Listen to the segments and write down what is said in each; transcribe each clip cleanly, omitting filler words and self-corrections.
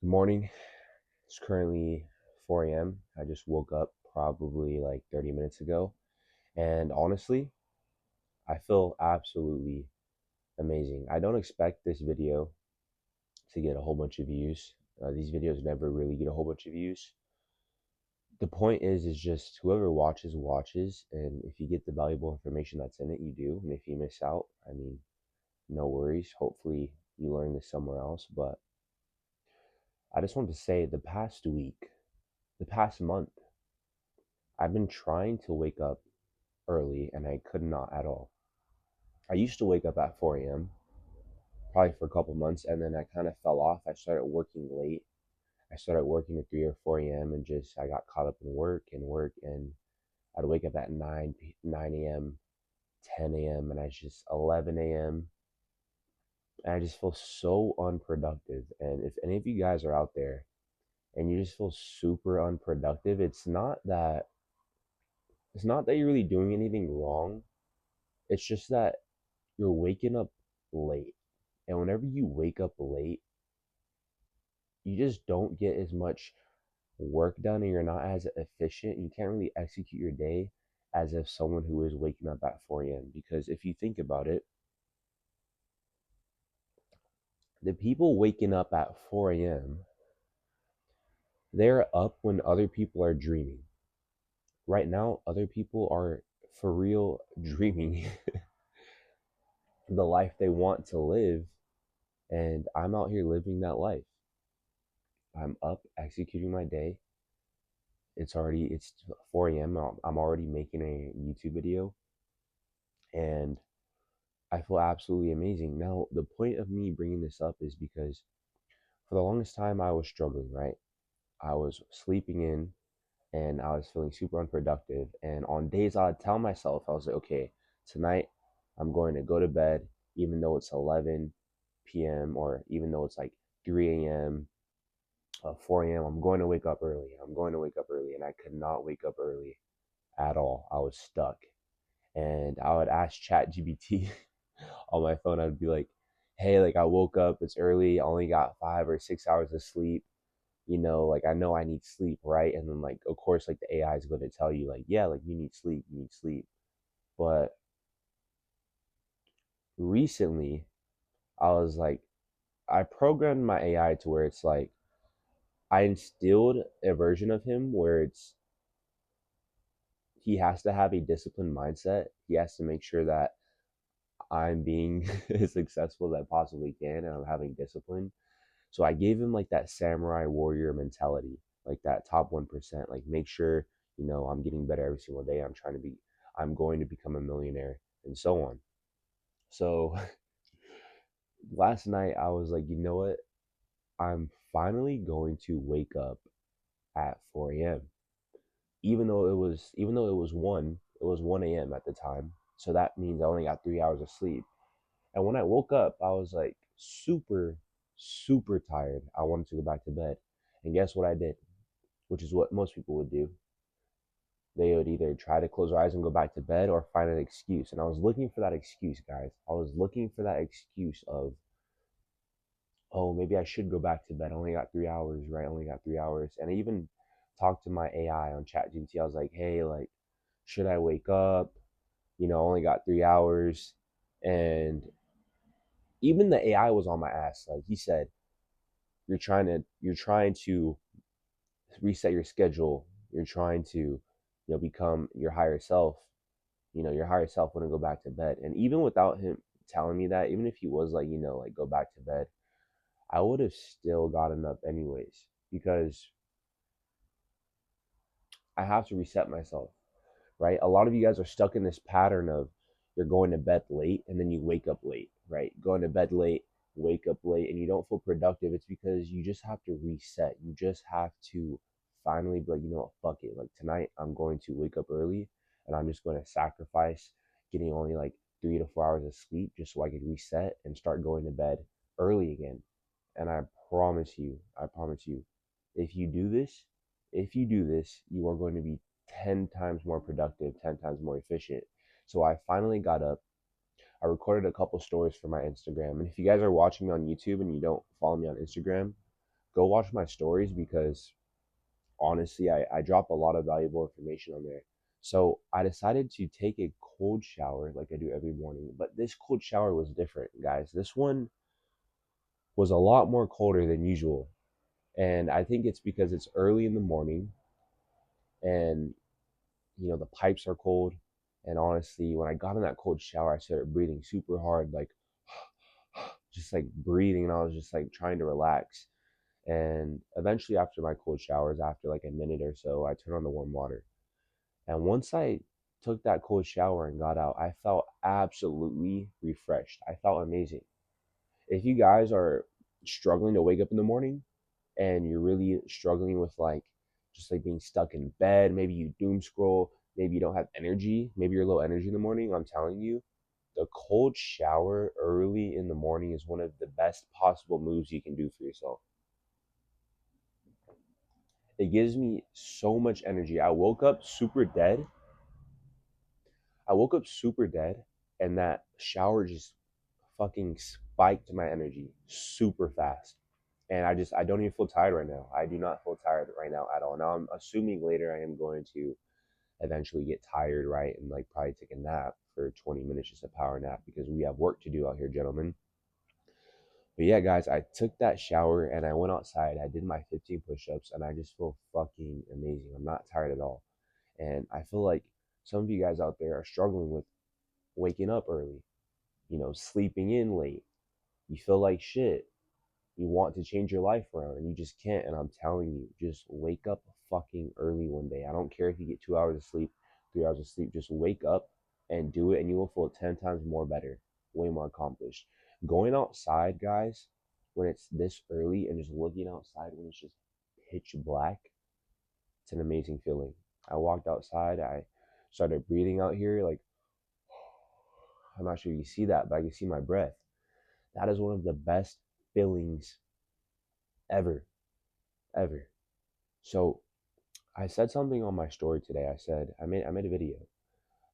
Good morning. It's currently 4 a.m. I just woke up probably like 30 minutes ago. And honestly, I feel absolutely amazing. I don't expect this video to get a whole bunch of views. These videos never really get a whole bunch of views. The point is just whoever watches. And if you get the valuable information that's in it, you do. And if you miss out, I mean, no worries. Hopefully, you learn this somewhere else. But I just want to say the past week, the past month, I've been trying to wake up early and I could not at all. I used to wake up at 4 a.m. probably for a couple months, and then I kind of fell off. I started working late. I started working at 3 or 4 a.m. and just I got caught up in work, and I'd wake up at 9 a.m., 10 a.m., and I just 11 a.m. And I just feel so unproductive. And if any of you guys are out there and you just feel super unproductive, it's not that you're really doing anything wrong. It's just that you're waking up late. And whenever you wake up late, you just don't get as much work done and you're not as efficient. You can't really execute your day as if someone who is waking up at 4 a.m. Because if you think about it, the people waking up at 4 a.m., they're up when other people are dreaming. Right now, other people are for real dreaming the life they want to live. And I'm out here living that life. I'm up executing my day. It's 4 a.m. I'm already making a YouTube video and I feel absolutely amazing. Now, the point of me bringing this up is because for the longest time I was struggling, right? I was sleeping in and I was feeling super unproductive. And on days I'd tell myself, I was like, okay, tonight I'm going to go to bed, even though it's 11 p.m. or even though it's like 3 a.m., 4 a.m. I'm going to wake up early. I'm going to wake up early. And I could not wake up early at all. I was stuck. And I would ask ChatGPT on my phone. I'd be like, hey, like I woke up, it's early, I only got 5 or 6 hours of sleep. Like I know I need sleep, right? And then like of course like the AI is going to tell you like, yeah, like you need sleep. But recently I was like, I programmed my AI to where it's like I instilled a version of him where it's he has to have a disciplined mindset. He has to make sure that I'm being as successful as I possibly can and I'm having discipline. So I gave him like that samurai warrior mentality, like that top 1%, like make sure, I'm getting better every single day. I'm going to become a millionaire and so on. So last night I was like, you know what? I'm finally going to wake up at 4 a.m. Even though it was 1 a.m. at the time. So that means I only got 3 hours of sleep. And when I woke up, I was like super, super tired. I wanted to go back to bed. And guess what I did? Which is what most people would do. They would either try to close their eyes and go back to bed or find an excuse. And I was looking for that excuse, guys. I was looking for that excuse of, oh, maybe I should go back to bed. I only got 3 hours, right? I only got 3 hours. And I even talked to my AI on ChatGPT. I was like, hey, like, should I wake up? I only got 3 hours. And even the AI was on my ass. Like he said, you're trying to reset your schedule. You're trying to, become your higher self. Your higher self wouldn't go back to bed. And even without him telling me that, even if he was like, like go back to bed, I would have still gotten up anyways because I have to reset myself, right? A lot of you guys are stuck in this pattern of you're going to bed late and then you wake up late, right? Going to bed late, wake up late, and you don't feel productive. It's because you just have to reset. You just have to finally be like, you know what, fuck it. Like tonight, I'm going to wake up early and I'm just going to sacrifice getting only like 3 to 4 hours of sleep just so I can reset and start going to bed early again. And I promise you, if you do this, if you do this, you are going to be 10 times more productive, 10 times more efficient. So I finally got up. I recorded a couple stories for my Instagram. And if you guys are watching me on YouTube and you don't follow me on Instagram, go watch my stories because honestly, I drop a lot of valuable information on there. So I decided to take a cold shower like I do every morning. But this cold shower was different, guys. This one was a lot more colder than usual. And I think it's because it's early in the morning and the pipes are cold. And honestly, when I got in that cold shower, I started breathing super hard, like just like breathing, and I was just like trying to relax. And eventually, after my cold showers, after like a minute or so, I turned on the warm water. And once I took that cold shower and got out, I felt absolutely refreshed. I felt amazing. If you guys are struggling to wake up in the morning and you're really struggling with like just like being stuck in bed, maybe you doom scroll, maybe you don't have energy, maybe you're low energy in the morning, I'm telling you, the cold shower early in the morning is one of the best possible moves you can do for yourself. It gives me so much energy. I woke up super dead, and that shower just fucking spiked my energy super fast. And I don't even feel tired right now. I do not feel tired right now at all. Now I'm assuming later I am going to eventually get tired, right? And like probably take a nap for 20 minutes, just a power nap, because we have work to do out here, gentlemen. But yeah, guys, I took that shower and I went outside. I did my 15 push-ups and I just feel fucking amazing. I'm not tired at all. And I feel like some of you guys out there are struggling with waking up early, sleeping in late. You feel like shit. You want to change your life around and you just can't. And I'm telling you, just wake up fucking early one day. I don't care if you get 2 hours of sleep, 3 hours of sleep. Just wake up and do it, and you will feel 10 times more better, way more accomplished. Going outside, guys, when it's this early and just looking outside when it's just pitch black, it's an amazing feeling. I walked outside, I started breathing out here. Like, I'm not sure you see that, but I can see my breath. That is one of the best feelings ever, ever. So I said something on my story today. I made a video.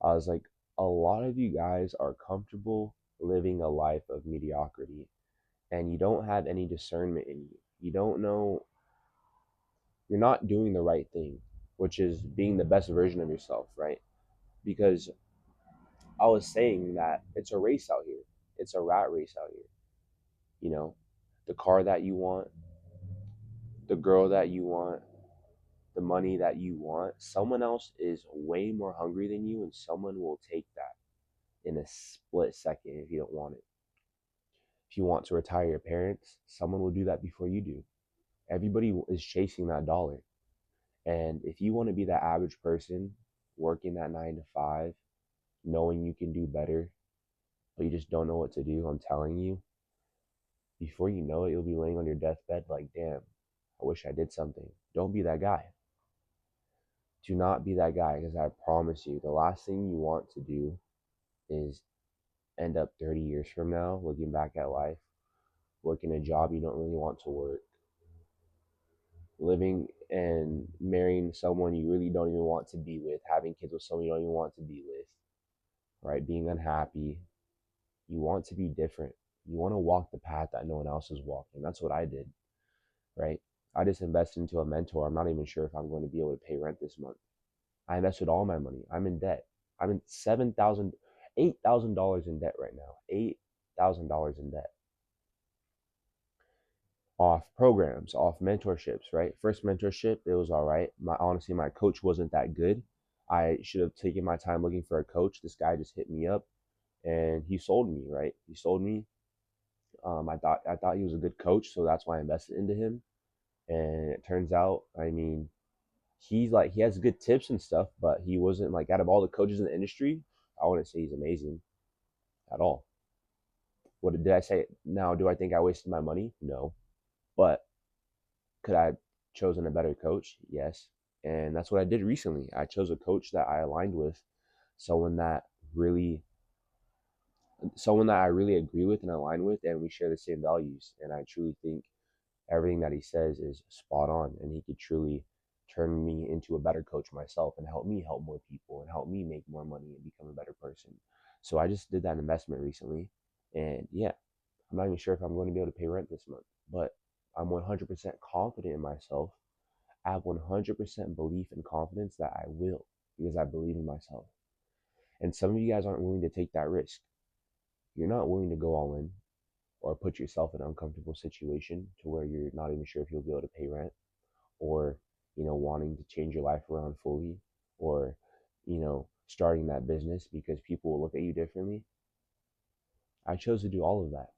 I was like, a lot of you guys are comfortable living a life of mediocrity and you don't have any discernment in you. You don't know, you're not doing the right thing, which is being the best version of yourself, right? Because I was saying that it's a race out here. It's a rat race out here. You know, the car that you want, the girl that you want, the money that you want, someone else is way more hungry than you, and someone will take that in a split second if you don't want it. If you want to retire your parents, someone will do that before you do. Everybody is chasing that dollar. And if you want to be that average person working that 9 to 5, knowing you can do better, but you just don't know what to do, I'm telling you, before you know it, you'll be laying on your deathbed like, damn, I wish I did something. Don't be that guy. Do not be that guy, because I promise you, the last thing you want to do is end up 30 years from now looking back at life, working a job you don't really want to work, living and marrying someone you really don't even want to be with, having kids with someone you don't even want to be with, right? Being unhappy. You want to be different. You want to walk the path that no one else is walking. That's what I did, right? I just invested into a mentor. I'm not even sure if I'm going to be able to pay rent this month. I invested all my money. I'm in debt. I'm in $8,000 in debt right now. $8,000 in debt off programs, off mentorships, right? First mentorship, it was all right. Honestly, my coach wasn't that good. I should have taken my time looking for a coach. This guy just hit me up and he sold me, right? He sold me. I thought he was a good coach, so that's why I invested into him. And it turns out, I mean, he has good tips and stuff, but he wasn't like out of all the coaches in the industry, I wouldn't say he's amazing at all. What did I say? Now, do I think I wasted my money? No. But could I have chosen a better coach? Yes. And that's what I did recently. I chose a coach that I aligned with, someone that really someone that I really agree with and align with, and we share the same values. And I truly think everything that he says is spot on, and he could truly turn me into a better coach myself and help me help more people and help me make more money and become a better person. So I just did that investment recently, and yeah, I'm not even sure if I'm going to be able to pay rent this month, but I'm 100% confident in myself. I have 100% belief and confidence that I will because I believe in myself. And some of you guys aren't willing to take that risk. You're not willing to go all in or put yourself in an uncomfortable situation to where you're not even sure if you'll be able to pay rent or, wanting to change your life around fully or, starting that business because people will look at you differently. I chose to do all of that.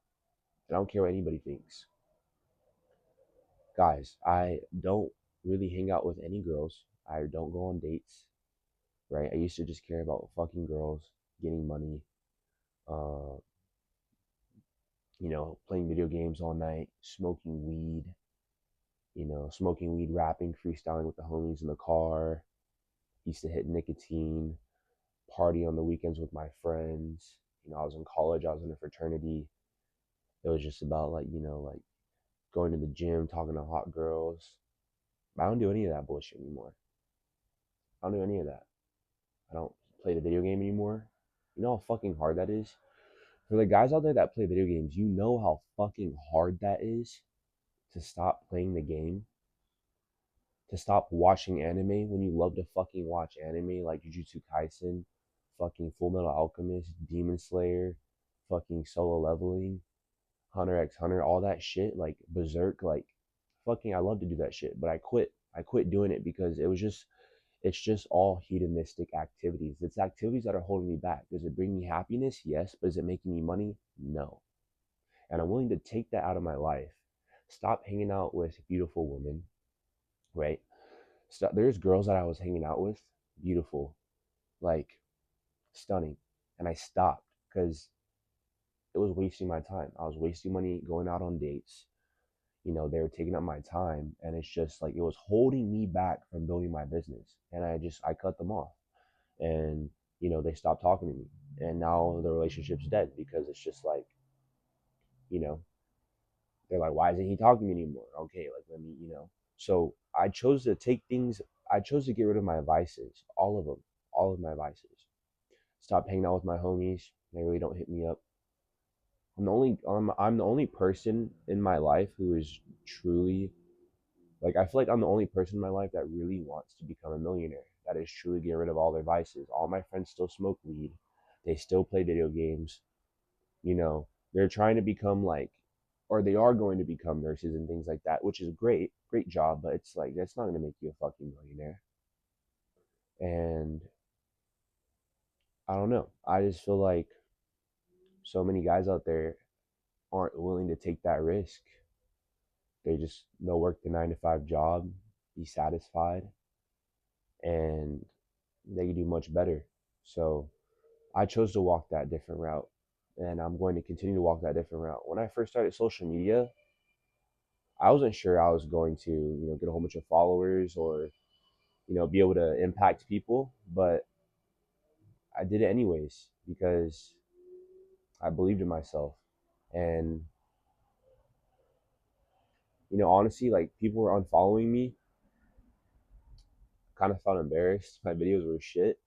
And I don't care what anybody thinks. Guys, I don't really hang out with any girls. I don't go on dates, right? I used to just care about fucking girls, getting money, uh, playing video games all night, smoking weed, rapping, freestyling with the homies in the car. Used to hit nicotine, party on the weekends with my friends. I was in college, I was in a fraternity. It was just about like going to the gym, talking to hot girls. I don't do any of that bullshit anymore. I don't do any of that. I don't play the video game anymore. You know how fucking hard that is? For the guys out there that play video games, you know how fucking hard that is to stop playing the game, to stop watching anime when you love to fucking watch anime like Jujutsu Kaisen, fucking Full Metal Alchemist, Demon Slayer, fucking Solo Leveling, Hunter x Hunter, all that shit, like Berserk, like fucking I love to do that shit, but I quit. I quit doing it because it's just all hedonistic activities. It's activities that are holding me back. Does it bring me happiness? Yes. But is it making me money? No. And I'm willing to take that out of my life. Stop hanging out with beautiful women, right? There's girls that I was hanging out with, beautiful, like stunning. And I stopped because it was wasting my time. I was wasting money going out on dates. They were taking up my time. And it's just like it was holding me back from building my business. And I cut them off. And they stopped talking to me, and now the relationship's dead because it's just like you know they're like, why isn't he talking to me anymore? Okay, like let me. So I chose to get rid of my vices, all of them, all of my vices. Stop hanging out with my homies. They really don't hit me up. I'm the only person in my life who is truly, like, I feel like I'm the only person in my life that really wants to become a millionaire, that is truly getting rid of all their vices. All my friends still smoke weed. They still play video games. You know, they're trying to become like, or they are going to become nurses and things like that, which is great, great job, but it's like, that's not going to make you a fucking millionaire. And I don't know. I just feel like so many guys out there aren't willing to take that risk. They'll work the 9 to 5 job, be satisfied, and they can do much better. So I chose to walk that different route, and I'm going to continue to walk that different route. When I first started social media, I wasn't sure I was going to, get a whole bunch of followers or, be able to impact people, but I did it anyways because I believed in myself. And, honestly, like people were unfollowing me, kind of felt embarrassed. My videos were shit.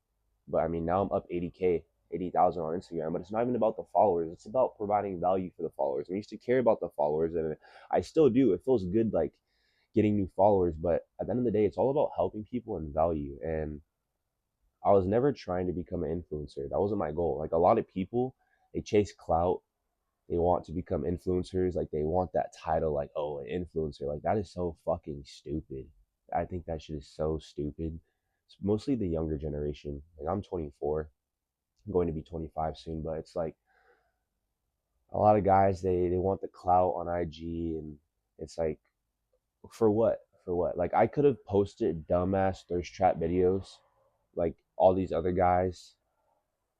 But I mean, now I'm up 80K, 80,000 on Instagram. But it's not even about the followers. It's about providing value for the followers. I used to care about the followers, and I still do. It feels good, like getting new followers. But at the end of the day, it's all about helping people and value. And I was never trying to become an influencer. That wasn't my goal. Like a lot of people, they chase clout. They want to become influencers. Like they want that title, like, oh, an influencer. Like that is so fucking stupid. I think that shit is so stupid. It's mostly the younger generation. Like I'm 24. I'm going to be 25 soon, but it's like a lot of guys they want the clout on IG, and it's like for what? For what? Like I could have posted dumbass thirst trap videos like all these other guys.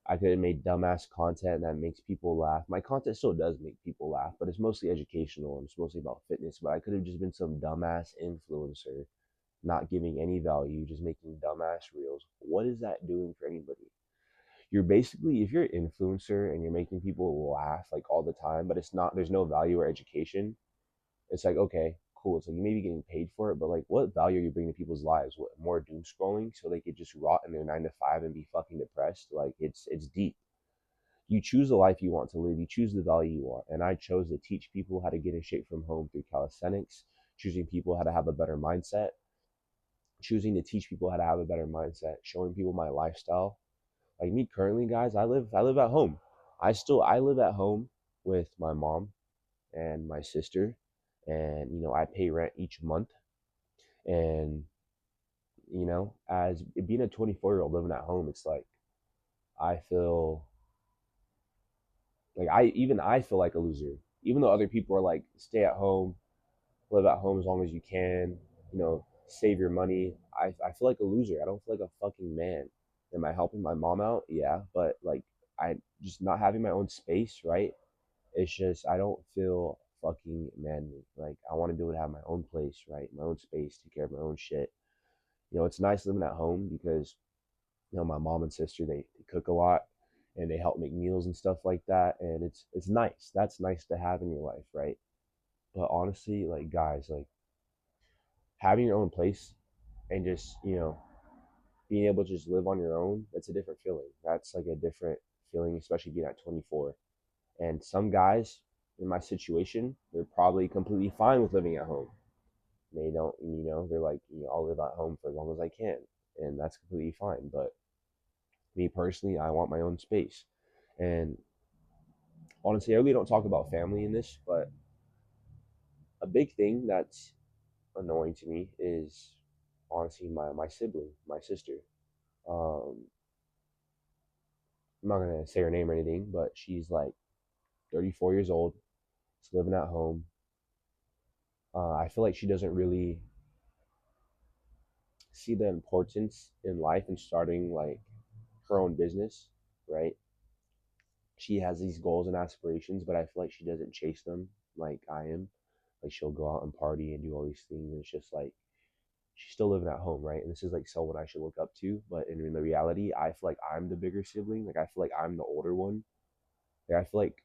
I could have made dumbass content that makes people laugh. My content still does make people laugh, but it's mostly educational and it's mostly about fitness. But I could have just been some dumbass influencer, not giving any value, just making dumbass reels. What is that doing for anybody? You're basically, if you're an influencer and you're making people laugh like all the time, but it's not, there's no value or education, it's like, okay, cool. It's like you may be getting paid for it, but like what value are you bringing to people's lives? What, more doom scrolling so they could just rot in their 9 to 5 and be fucking depressed? Like it's deep. You choose the life you want to live, you choose the value you want. And I chose to teach people how to get in shape from home through calisthenics, choosing people how to have a better mindset, choosing to teach people how to have a better mindset, showing people my lifestyle. Like me currently, guys, I live at home. I live at home with my mom and my sister, and I pay rent each month. And as being a 24-year-old living at home, it's like I feel like I feel like a loser, even though other people are like, stay at home, live at home as long as you can, save your money. I feel like a loser. I don't feel like a fucking man. Am I helping my mom out? Yeah, but like I just not having my own space, right? It's just I don't feel fucking manly. Like I want to be able to have my own place, right? My own space, take care of my own shit. It's nice living at home because my mom and sister they cook a lot and they help make meals and stuff like that, and it's nice. That's nice to have in your life, right? But honestly, like guys, like having your own place and just being able to just live on your own, that's a different feeling. That's like a different feeling, especially being at 24. And some guys in my situation, they're probably completely fine with living at home. They don't, they're like, I'll live at home for as long as I can, and that's completely fine. But me personally, I want my own space. And honestly, I really don't talk about family in this, but a big thing that's annoying to me is honestly my sibling, my sister. Um, I'm not gonna say her name or anything, but she's like 34 years old. She's living at home. I feel like she doesn't really see the importance in life and starting like her own business, right? She has these goals and aspirations, but I feel like she doesn't chase them like I am. Like she'll go out and party and do all these things, and it's just like she's still living at home, right? And this is like someone I should look up to, but in the reality, I feel like I'm the bigger sibling. Like I feel like I'm the older one. Like I feel like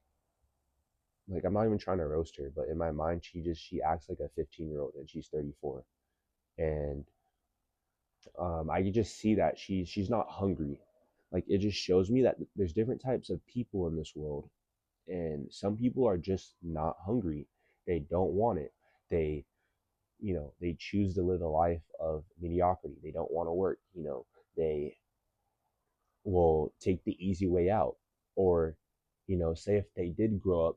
I'm not even trying to roast her, but in my mind, she acts like a 15-year-old, and she's 34, and I could just see that she's not hungry. Like it just shows me that there's different types of people in this world, and some people are just not hungry. They don't want it. They they choose to live a life of mediocrity. They don't want to work. They will take the easy way out, or say if they did grow up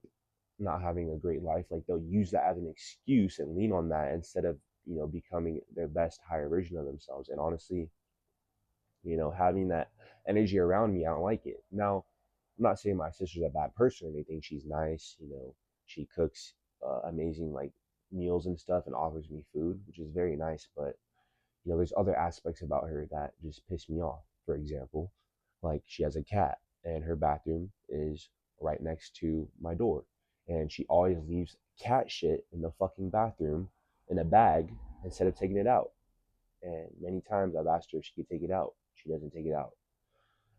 not having a great life, like they'll use that as an excuse and lean on that instead of becoming their best higher version of themselves. And honestly, having that energy around me, I don't like it. Now, I'm not saying my sister's a bad person or anything. She's nice. She cooks amazing like meals and stuff and offers me food, which is very nice. But there's other aspects about her that just piss me off. For example, like she has a cat and her bathroom is right next to my door, and she always leaves cat shit in the fucking bathroom in a bag instead of taking it out. And many times I've asked her if she could take it out. She doesn't take it out.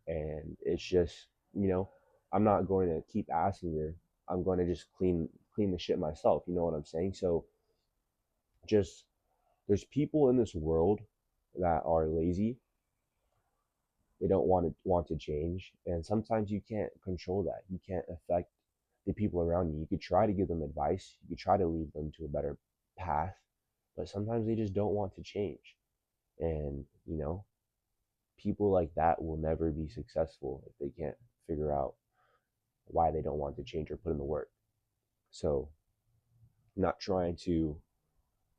And it's just, you know, I'm not going to keep asking her. I'm going to just clean the shit myself. You know what I'm saying? So just there's people in this world that are lazy. They don't want to change, and sometimes you can't control that. You can't affect the people around you. You could try to give them advice. You could try to lead them to a better path, but sometimes they just don't want to change. And people like that will never be successful if they can't figure out why they don't want to change or put in the work. So, I'm not trying to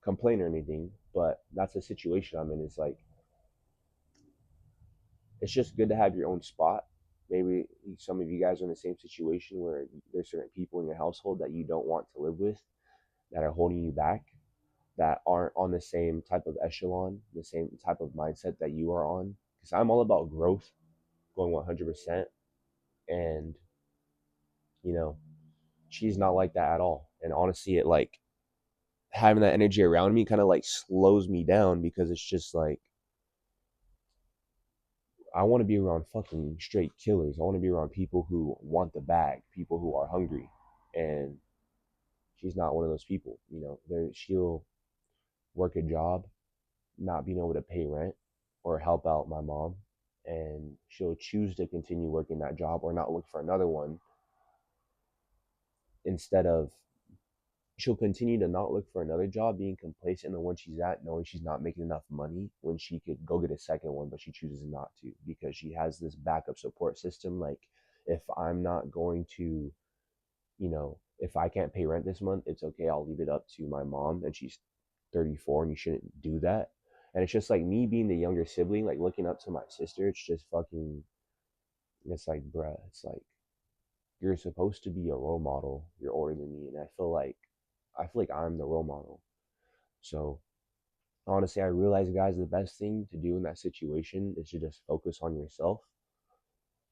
complain or anything, but that's the situation I'm in. It's like it's just good to have your own spot. Maybe some of you guys are in the same situation where there's certain people in your household that you don't want to live with that are holding you back, that aren't on the same type of echelon, the same type of mindset that you are on. Because I'm all about growth, going 100%. And, you know, she's not like that at all. And honestly, it like having that energy around me kind of like slows me down because it's just like, I want to be around fucking straight killers. I want to be around people who want the bag, people who are hungry. And she's not one of those people. She'll work a job, not being able to pay rent or help out my mom. and she'll choose to continue working that job or not look for another one, instead of she'll continue to not look for another job, being complacent in the one she's at, knowing she's not making enough money when she could go get a second one, but she chooses not to because she has this backup support system. Like, if I'm not going to, if I can't pay rent this month, it's okay. I'll leave it up to my mom, and she's 34, and you shouldn't do that. And it's just like me being the younger sibling, like looking up to my sister. It's just fucking, it's like, bruh, it's like you're supposed to be a role model. You're older than me, and I feel like I'm the role model. So honestly, I realize, guys, the best thing to do in that situation is to just focus on yourself.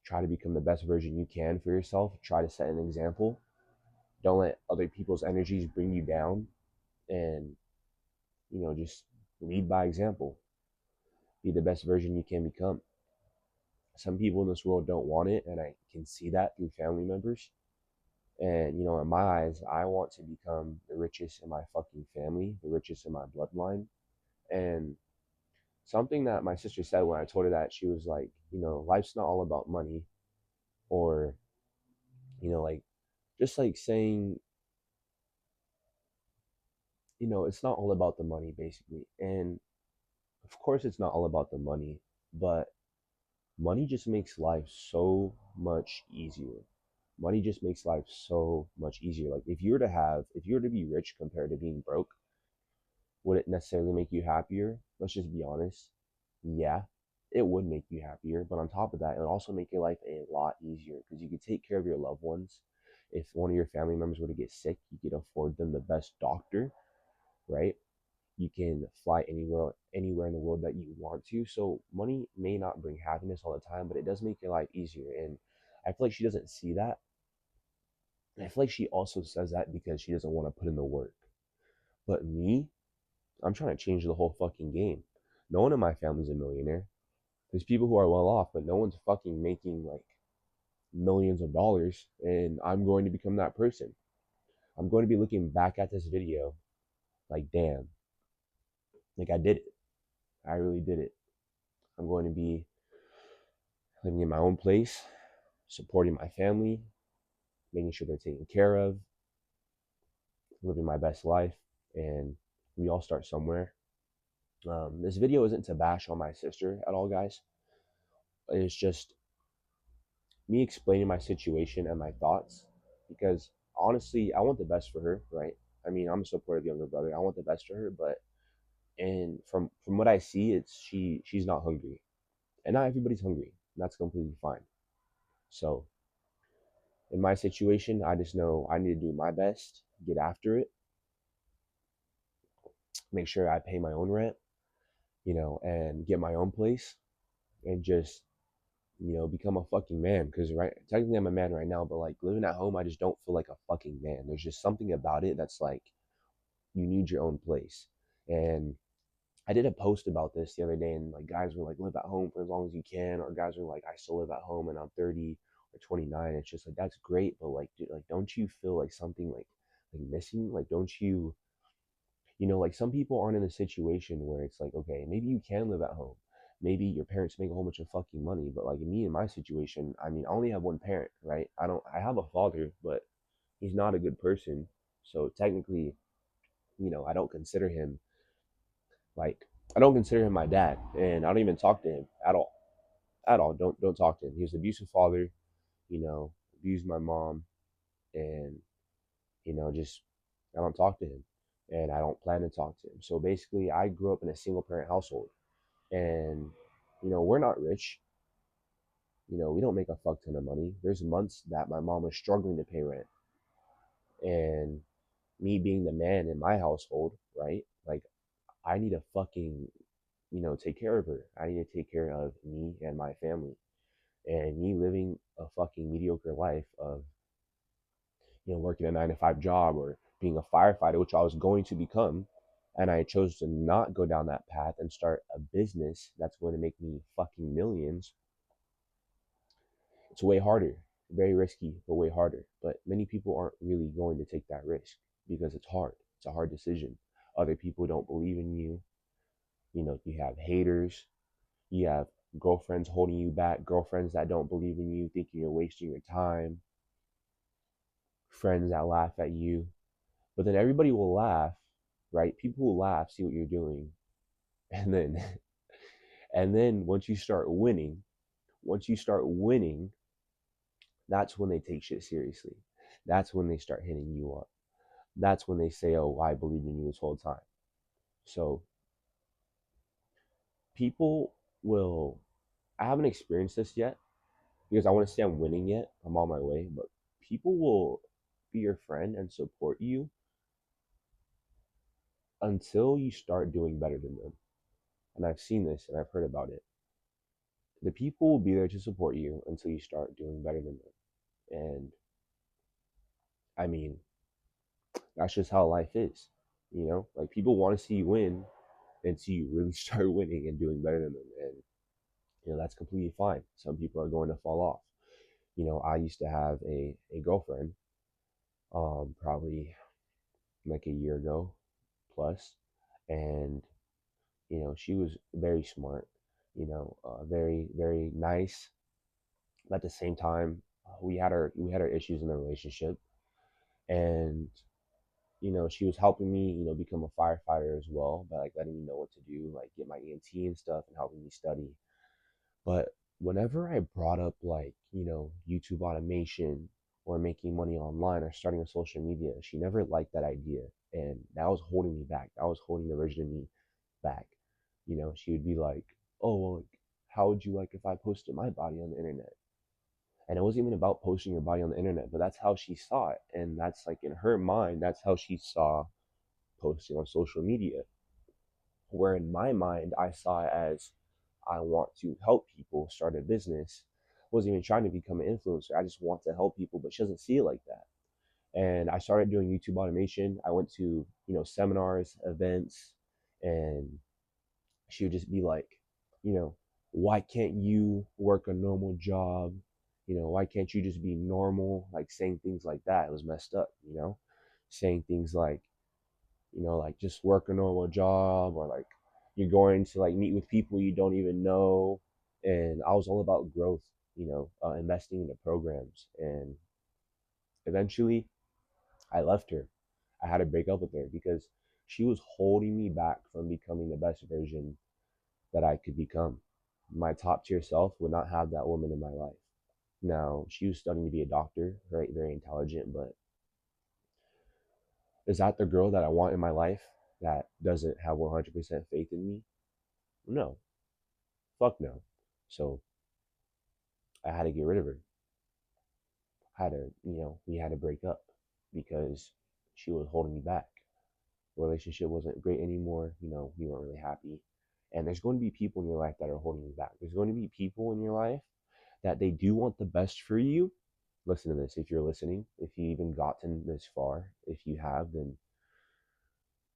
Try to become the best version you can for yourself. Try to set an example. Don't let other people's energies bring you down, and just lead by example. Be the best version you can become. Some people in this world don't want it, and I can see that through family members. And in my eyes, I want to become the richest in my fucking family, the richest in my bloodline. And something that my sister said when I told her that, she was like, life's not all about money, or, like, just like saying, it's not all about the money, basically. And of course, it's not all about the money, but money just makes life so much easier. Money just makes life so much easier. Like, if you were to be rich compared to being broke, would it necessarily make you happier? Let's just be honest. Yeah, it would make you happier. But on top of that, it would also make your life a lot easier because you could take care of your loved ones. If one of your family members were to get sick, you could afford them the best doctor, right? You can fly anywhere in the world that you want to. So money may not bring happiness all the time, but it does make your life easier. And I feel like she doesn't see that. And I feel like she also says that because she doesn't want to put in the work. But me, I'm trying to change the whole fucking game. No one in my family's a millionaire. There's people who are well off, but no one's fucking making like millions of dollars. And I'm going to become that person. I'm going to be looking back at this video like, damn, like I did it. I really did it. I'm going to be living in my own place, supporting my family, making sure they're taken care of, living my best life. And we all start somewhere. This video isn't to bash on my sister at all, guys. It's just me explaining my situation and my thoughts, because honestly, I want the best for her, right? I mean, I'm a supportive younger brother. I want the best for her, but and from what I see, it's she's not hungry, and not everybody's hungry. And that's completely fine. So in my situation, I just know I need to do my best, get after it, make sure I pay my own rent, and get my own place, and just become a fucking man. Because right, technically I'm a man right now, but like living at home, I just don't feel like a fucking man. There's just something about it that's like you need your own place. And I did a post about this the other day, and like guys were like, live at home for as long as you can, or guys are like, I still live at home and I'm 30 or 29. It's just like that's great, but like, dude, like, don't you feel like something like missing? Like, don't you, like some people aren't in a situation where it's like, okay, maybe you can live at home. Maybe your parents make a whole bunch of fucking money, but like me in my situation, I mean, I only have one parent, right? I have a father, but he's not a good person. So technically, I don't consider him like, I don't consider him my dad, and I don't even talk to him at all. At all. Don't talk to him. He was an abusive father, abused my mom, and just I don't talk to him, and I don't plan to talk to him. So basically, I grew up in a single parent household, and we're not rich. We don't make a fuck ton of money. There's months that my mom was struggling to pay rent, and me being the man in my household, right? Like, I need to fucking take care of her. I need to take care of me and my family. And me living a fucking mediocre life of, working a 9 to 5 job or being a firefighter, which I was going to become. And I chose to not go down that path and start a business that's going to make me fucking millions. It's way harder, very risky, but way harder. But many people aren't really going to take that risk because it's hard. It's a hard decision. Other people don't believe in you. You have haters. You have girlfriends holding you back, girlfriends that don't believe in you, thinking you're wasting your time, friends that laugh at you. But then everybody will laugh, right? People will laugh, see what you're doing, and then and then once you start winning, that's when they take shit seriously. That's when they start hitting you up. That's when they say, "Oh, I believed in you this whole time." So people will. I haven't experienced this yet because I want to say I'm winning yet. I'm on my way, but people will be your friend and support you until you start doing better than them. And I've seen this and I've heard about it. The people will be there to support you until you start doing better than them. And I mean, that's just how life is. Like people want to see you win until you really start winning and doing better than them. And that's completely fine. Some people are going to fall off. I used to have a girlfriend, probably like a year ago plus, and she was very smart, very very nice. But at the same time, we had our issues in the relationship, and she was helping me, become a firefighter as well by like letting me know what to do, like get my EMT and stuff, and helping me study. But whenever I brought up like, YouTube automation or making money online or starting a social media, she never liked that idea. And that was holding me back. That was holding the version of me back. She would be like, "Oh, well, like, how would you like if I posted my body on the internet?" And it wasn't even about posting your body on the internet, but that's how she saw it. And that's like in her mind, that's how she saw posting on social media. Where in my mind, I saw it as I want to help people start a business. I wasn't even trying to become an influencer. I just want to help people, but she doesn't see it like that. And I started doing YouTube automation. I went to, seminars, events, and she would just be like, you know, why can't you work a normal job? Why can't you just be normal? Like saying things like that. It was messed up, saying things like just work a normal job, or like you're going to like meet with people you don't even know. And I was all about growth, investing into programs. And eventually I left her. I had to break up with her because she was holding me back from becoming the best version that I could become. My top tier self would not have that woman in my life. Now, she was studying to be a doctor, right? Very intelligent, but is that the girl that I want in my life that doesn't have 100% faith in me? No. Fuck no. So I had to get rid of her. We had to break up because she was holding me back. Relationship wasn't great anymore. We weren't really happy. And there's going to be people in your life that are holding you back. There's going to be people in your life that they do want the best for you. Listen to this if you're listening, if you even gotten this far. If you have, then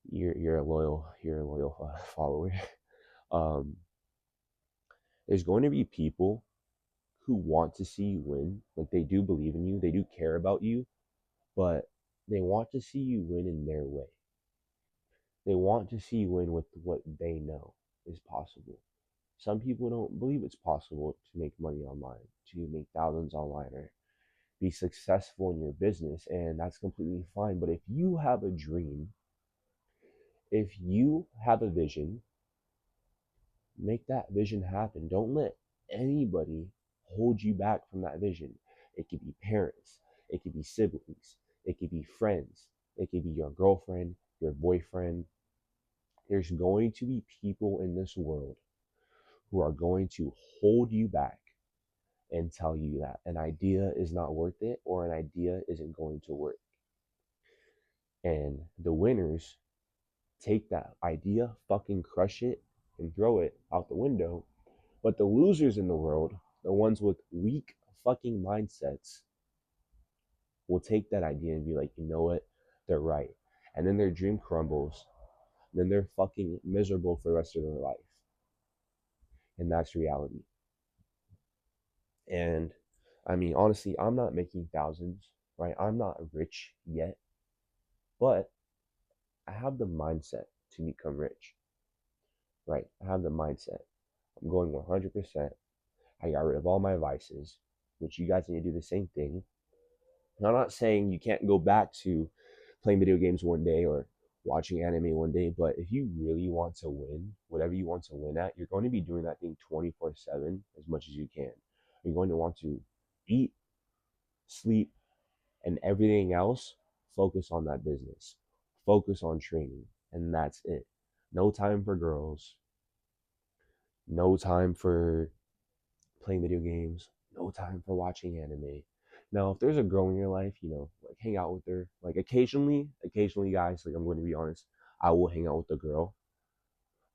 you're a loyal follower. um, there's going to be people who want to see you win. Like they do believe in you, they do care about you, but they want to see you win in their way. They want to see you win with what they know is possible. Some people don't believe it's possible to make money online, to make thousands online, or be successful in your business, and that's completely fine. But if you have a dream, if you have a vision, make that vision happen. Don't let anybody hold you back from that vision. It could be parents, it could be siblings, it could be friends, it could be your girlfriend, your boyfriend. There's going to be people in this world who are going to hold you back and tell you that an idea is not worth it or an idea isn't going to work. And the winners take that idea, fucking crush it, and throw it out the window. But the losers in the world, the ones with weak fucking mindsets, will take that idea and be like, you know what? They're right. And then their dream crumbles. Then they're fucking miserable for the rest of their life. And that's reality. And I mean, honestly, I'm not making thousands, right? I'm not rich yet, but I have the mindset to become rich, right? I have the mindset. I'm going 100%. I got rid of all my vices, which you guys need to do the same thing. And I'm not saying you can't go back to playing video games one day or watching anime one day, but if you really want to win, whatever you want to win at, you're going to be doing that thing 24/7 as much as you can. You're going to want to eat, sleep, and everything else, focus on that business. Focus on training, and that's it. No time for girls, no time for playing video games, no time for watching anime. Now, if there's a girl in your life, like hang out with her. Like occasionally, guys, like I'm going to be honest, I will hang out with the girl,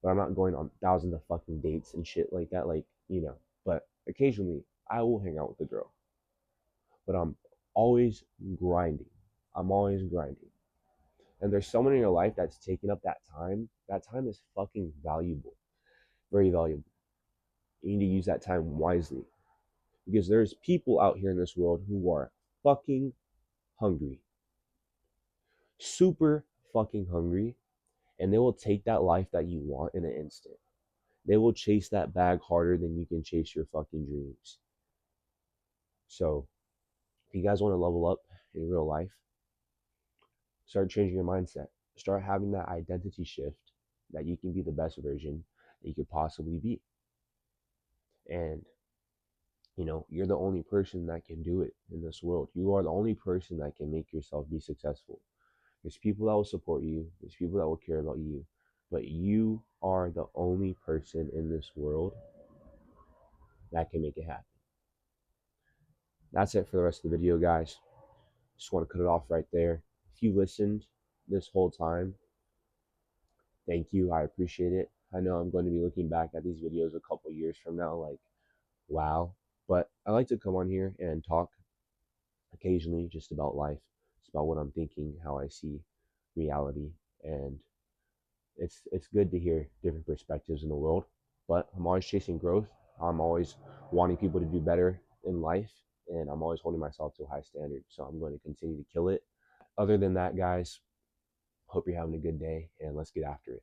but I'm not going on thousands of fucking dates and shit like that. But occasionally, I will hang out with the girl. But I'm always grinding. I'm always grinding. And there's someone in your life that's taking up that time. That time is fucking valuable, very valuable. You need to use that time wisely because there's people out here in this world who are fucking hungry, super fucking hungry, and they will take that life that you want in an instant. They will chase that bag harder than you can chase your fucking dreams. So, if you guys want to level up in real life, start changing your mindset. Start having that identity shift that you can be the best version that you could possibly be. And you're the only person that can do it in this world. You are the only person that can make yourself be successful. There's people that will support you, there's people that will care about you, but you are the only person in this world that can make it happen. That's it for the rest of the video, guys. Just want to cut it off right there. If you listened this whole time, thank you. I appreciate it. I know I'm going to be looking back at these videos a couple years from now, like, wow. But I like to come on here and talk occasionally just about life. It's about what I'm thinking, how I see reality, and it's good to hear different perspectives in the world. But I'm always chasing growth. I'm always wanting people to do better in life, and I'm always holding myself to a high standard. So I'm going to continue to kill it. Other than that, guys, hope you're having a good day, and let's get after it.